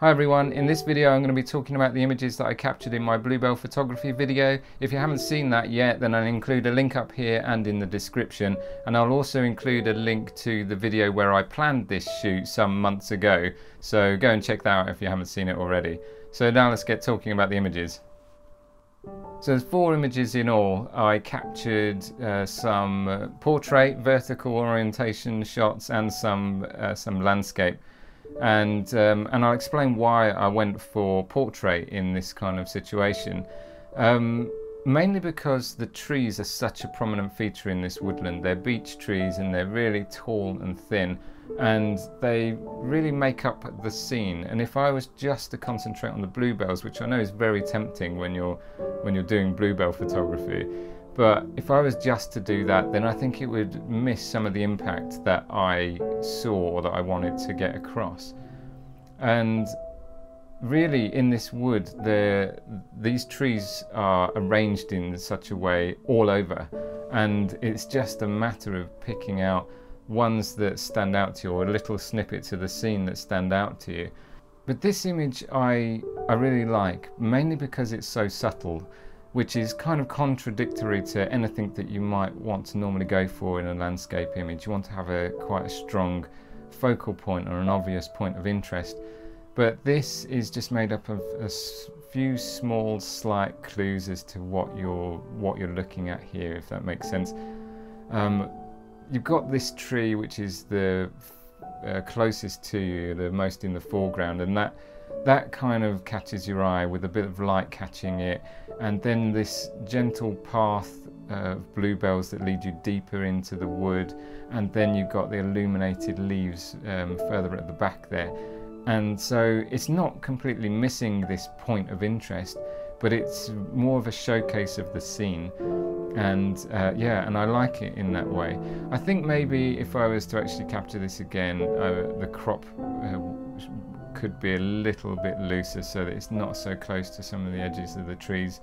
Hi everyone, in this video I'm going to be talking about the images that I captured in my Bluebell photography video. If you haven't seen that yet, then I'll include a link up here and in the description, and I'll also include a link to the video where I planned this shoot some months ago, so go and check that out if you haven't seen it already. So now let's get talking about the images. So there's 4 images in all. I captured some portrait, vertical orientation shots and some landscape. And I'll explain why I went for portrait in this kind of situation. Mainly because the trees are such a prominent feature in this woodland. They're beech trees and they're really tall and thin, and they really make up the scene. And if I was just to concentrate on the bluebells, which I know is very tempting when you're doing bluebell photography, but if I was just to do that, then I think it would miss some of the impact that I saw or that I wanted to get across. And really in this wood, these trees are arranged in such a way all over, and it's just a matter of picking out ones that stand out to you, or little snippets of the scene that stand out to you. But this image I really like, mainly because it's so subtle, which is kind of contradictory to anything that you might want to normally go for in a landscape image. You want to have quite a strong focal point or an obvious point of interest. But this is just made up of a few small slight clues as to what you're looking at here, if that makes sense. You've got this tree, which is the closest to you, the most in the foreground, and that kind of catches your eye with a bit of light catching it, and then this gentle path of bluebells that lead you deeper into the wood, and then you've got the illuminated leaves further at the back there. And so it's not completely missing this point of interest, but it's more of a showcase of the scene. And yeah, and I like it in that way. I think maybe if I was to actually capture this again, the crop could be a little bit looser so that it's not so close to some of the edges of the trees.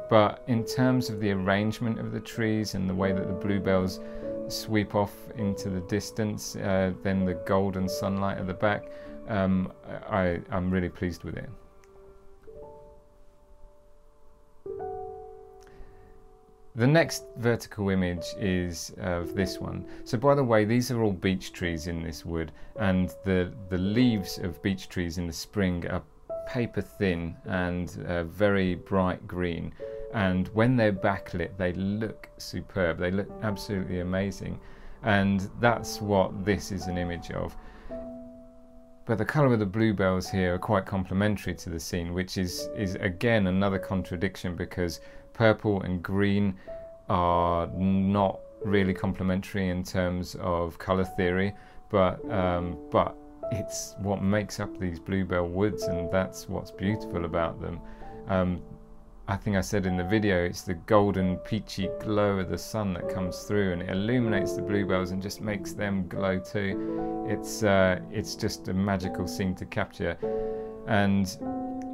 But in terms of the arrangement of the trees and the way that the bluebells sweep off into the distance, then the golden sunlight at the back, I'm really pleased with it. The next vertical image is of this one. So by the way, these are all beech trees in this wood, and the leaves of beech trees in the spring are paper thin and very bright green, and when they're backlit they look superb. They look absolutely amazing, and that's what this is an image of. But the colour of the bluebells here are quite complementary to the scene, which is again another contradiction, because purple and green are not really complementary in terms of colour theory, but it's what makes up these bluebell woods, and that's what's beautiful about them. I think I said in the video, it's the golden peachy glow of the sun that comes through and it illuminates the bluebells and just makes them glow too. It's just a magical scene to capture. And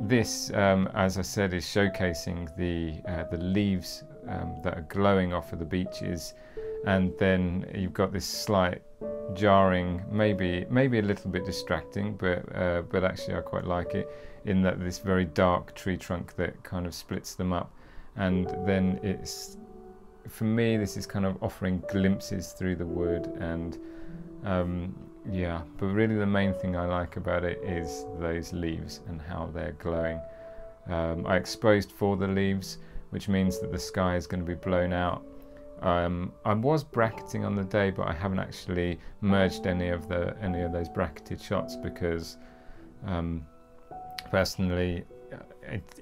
this, as I said, is showcasing the leaves that are glowing off of the beeches, and then you've got this slight jarring, maybe a little bit distracting, but actually I quite like it, in that this very dark tree trunk that kind of splits them up, and then it's, for me, this is kind of offering glimpses through the wood, and yeah, but really the main thing I like about it is those leaves and how they're glowing. I exposed for the leaves, which means that the sky is going to be blown out. I was bracketing on the day, but I haven't actually merged any of those bracketed shots because personally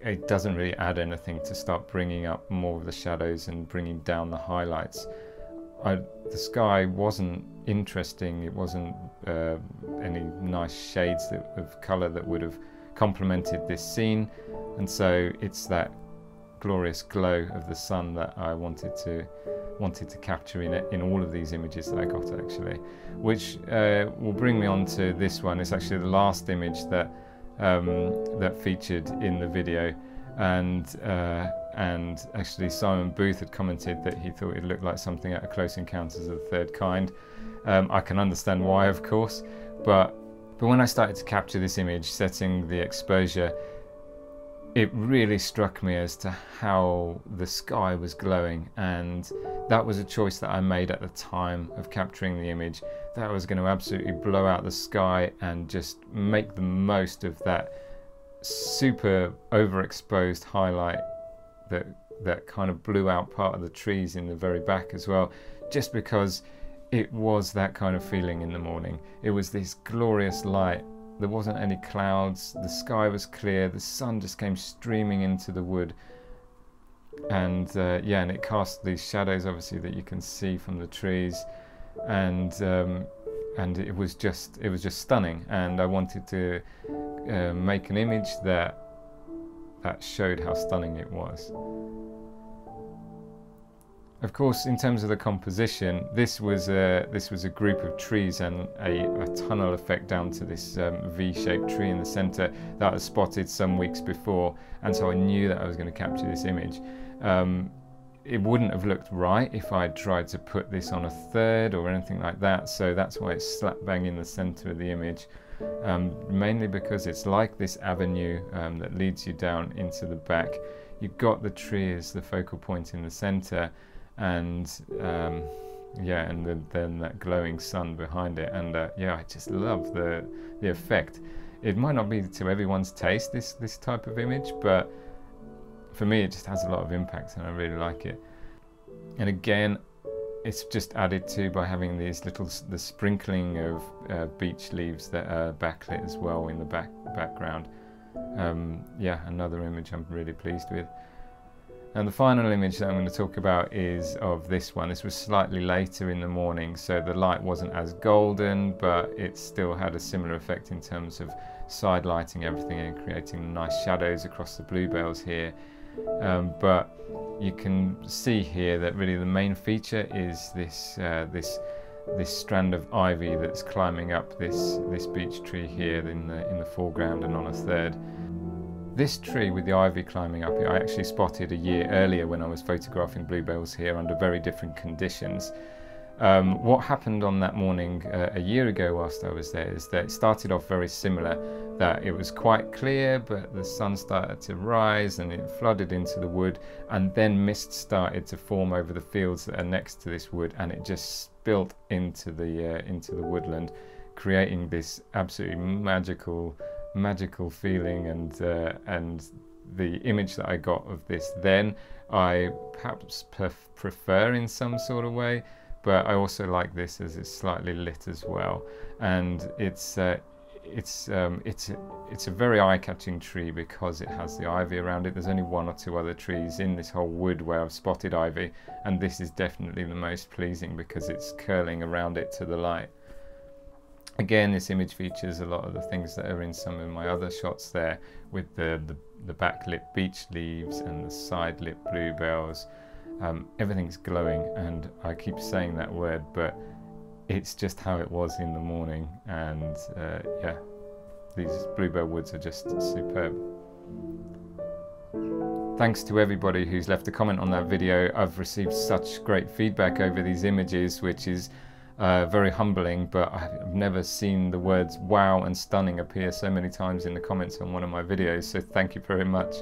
it doesn't really add anything to start bringing up more of the shadows and bringing down the highlights. The sky wasn't interesting, it wasn't any nice shades of colour that would have complemented this scene, and so it's that glorious glow of the sun that I wanted to capture in all of these images that I got, actually, which will bring me on to this one. It's actually the last image that featured in the video, and actually Simon Booth had commented that he thought it looked like something out of Close Encounters of the Third Kind. I can understand why, of course, but But when I started to capture this image, setting the exposure, it really struck me as to how the sky was glowing, and that was a choice that I made at the time of capturing the image, that I was going to absolutely blow out the sky and just make the most of that super overexposed highlight that kind of blew out part of the trees in the very back as well, just because it was that kind of feeling in the morning. It was this glorious light. There wasn't any clouds, the sky was clear, the sun just came streaming into the wood, and yeah, and it cast these shadows obviously that you can see from the trees, and it was just stunning. And I wanted to make an image that showed how stunning it was. Of course, in terms of the composition, this was a group of trees and a tunnel effect down to this V-shaped tree in the center that I spotted some weeks before, and so I knew that I was going to capture this image. It wouldn't have looked right if I tried to put this on a third or anything like that, so that's why it's slap bang in the center of the image, mainly because it's like this avenue that leads you down into the back. You've got the tree as the focal point in the center, and yeah, and then that glowing sun behind it, and yeah, I just love the effect. It might not be to everyone's taste, this type of image, but for me it just has a lot of impact and I really like it. And again, it's just added to by having these the sprinkling of beech leaves that are backlit as well in the background. Yeah, another image I'm really pleased with. And the final image that I'm going to talk about is of this one. This was slightly later in the morning, so the light wasn't as golden, but it still had a similar effect in terms of side lighting everything and creating nice shadows across the bluebells here. But you can see here that really the main feature is this strand of ivy that's climbing up this beech tree here in the foreground and on a third. This tree with the ivy climbing up it, I actually spotted a year earlier when I was photographing bluebells here under very different conditions. What happened on that morning a year ago whilst I was there is that it started off very similar, that it was quite clear, but the sun started to rise and it flooded into the wood, and then mist started to form over the fields that are next to this wood, and it just spilt into the woodland, creating this absolutely magical feeling. And the image that I got of this then, I perhaps prefer in some sort of way, but I also like this as it's slightly lit as well. And it's a very eye-catching tree because it has the ivy around it. There's only one or two other trees in this whole wood where I've spotted ivy, and this is definitely the most pleasing because it's curling around it to the light. Again, this image features a lot of the things that are in some of my other shots there, with the backlit beech leaves and the side lit bluebells. Everything's glowing, and I keep saying that word, but it's just how it was in the morning. And yeah, these bluebell woods are just superb. Thanks to everybody who's left a comment on that video. I've received such great feedback over these images, which is very humbling, but I've never seen the words wow and stunning appear so many times in the comments on one of my videos, so thank you very much.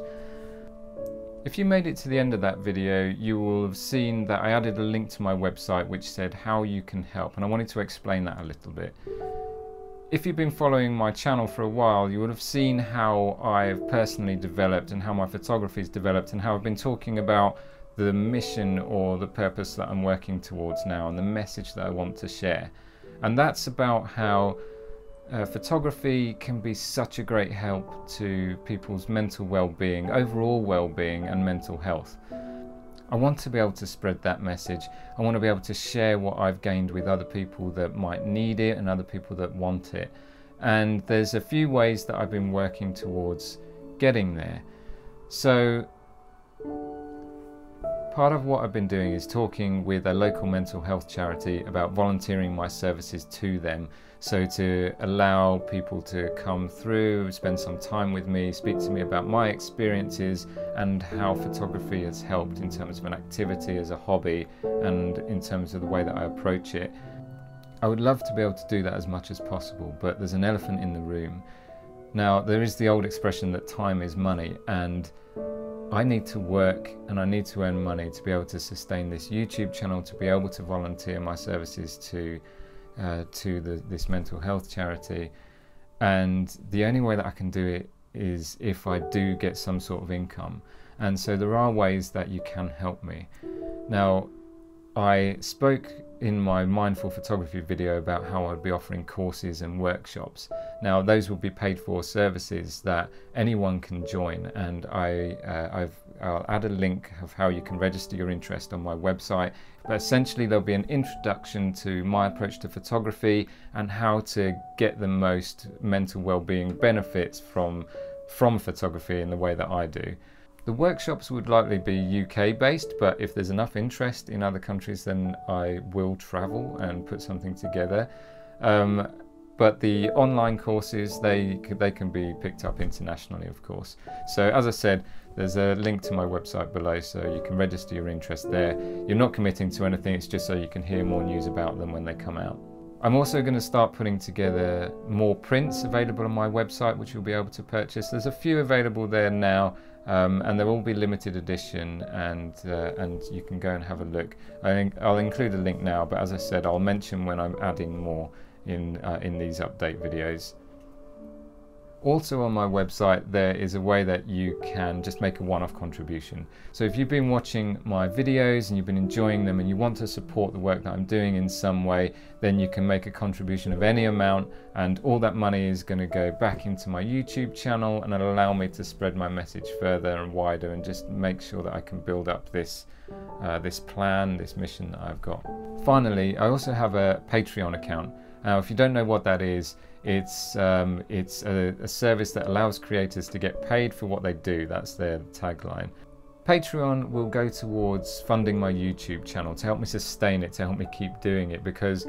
If you made it to the end of that video, you will have seen that I added a link to my website which said how you can help, and I wanted to explain that a little bit. If you've been following my channel for a while, you would have seen how I've personally developed and how my photography's developed, and how I've been talking about the mission or the purpose that I'm working towards now and the message that I want to share. And that's about how photography can be such a great help to people's mental well-being, overall well-being and mental health. I want to be able to spread that message. I want to be able to share what I've gained with other people that might need it and other people that want it. And there's a few ways that I've been working towards getting there. So part of what I've been doing is talking with a local mental health charity about volunteering my services to them. So to allow people to come through, spend some time with me, speak to me about my experiences and how photography has helped in terms of an activity as a hobby and in terms of the way that I approach it. I would love to be able to do that as much as possible, but there's an elephant in the room. Now, there is the old expression that time is money, and I need to work and I need to earn money to be able to sustain this YouTube channel, to be able to volunteer my services to this mental health charity. And the only way that I can do it is if I do get some sort of income. And so there are ways that you can help me. Now, I spoke in my mindful photography video about how I'd be offering courses and workshops. Now, those will be paid for services that anyone can join, and I'll add a link of how you can register your interest on my website. But essentially there'll be an introduction to my approach to photography and how to get the most mental well-being benefits from photography in the way that I do. The workshops would likely be UK based, but if there's enough interest in other countries, then I will travel and put something together. But the online courses, they can be picked up internationally, of course. So as I said, there's a link to my website below, so you can register your interest there. You're not committing to anything, it's just so you can hear more news about them when they come out. I'm also going to start putting together more prints available on my website, which you'll be able to purchase. There's a few available there now, and they'll all be limited edition, and you can go and have a look. I'll include a link now, but as I said, I'll mention when I'm adding more in these update videos. Also on my website there is a way that you can just make a one-off contribution. So if you've been watching my videos and you've been enjoying them and you want to support the work that I'm doing in some way, then you can make a contribution of any amount, and all that money is going to go back into my YouTube channel, and it'll allow me to spread my message further and wider and just make sure that I can build up this plan, this mission that I've got. Finally, I also have a Patreon account. Now, if you don't know what that is, it's a service that allows creators to get paid for what they do. That's their tagline. Patreon will go towards funding my YouTube channel, to help me sustain it, to help me keep doing it, because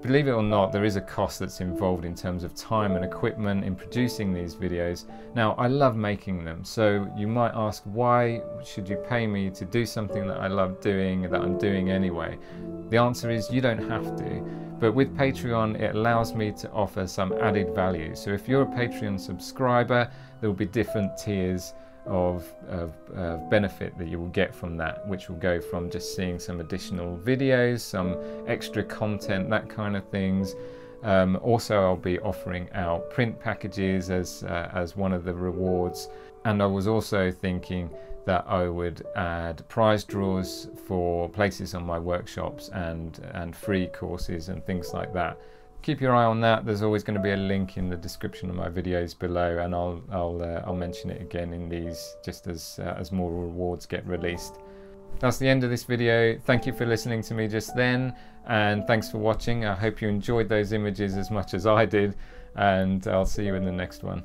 believe it or not, there is a cost that's involved in terms of time and equipment in producing these videos. Now, I love making them, so you might ask, why should you pay me to do something that I love doing, that I'm doing anyway? The answer is you don't have to. But with Patreon, it allows me to offer some added value. So if you're a Patreon subscriber, there will be different tiers of benefit that you will get from that, which will go from just seeing some additional videos, some extra content, that kind of things. Also, I'll be offering out print packages as one of the rewards. And I was also thinking that I would add prize draws for places on my workshops and free courses and things like that. Keep your eye on that. There's always going to be a link in the description of my videos below, and I'll mention it again in these just as more rewards get released. That's the end of this video. Thank you for listening to me just then, and thanks for watching. I hope you enjoyed those images as much as I did, and I'll see you in the next one.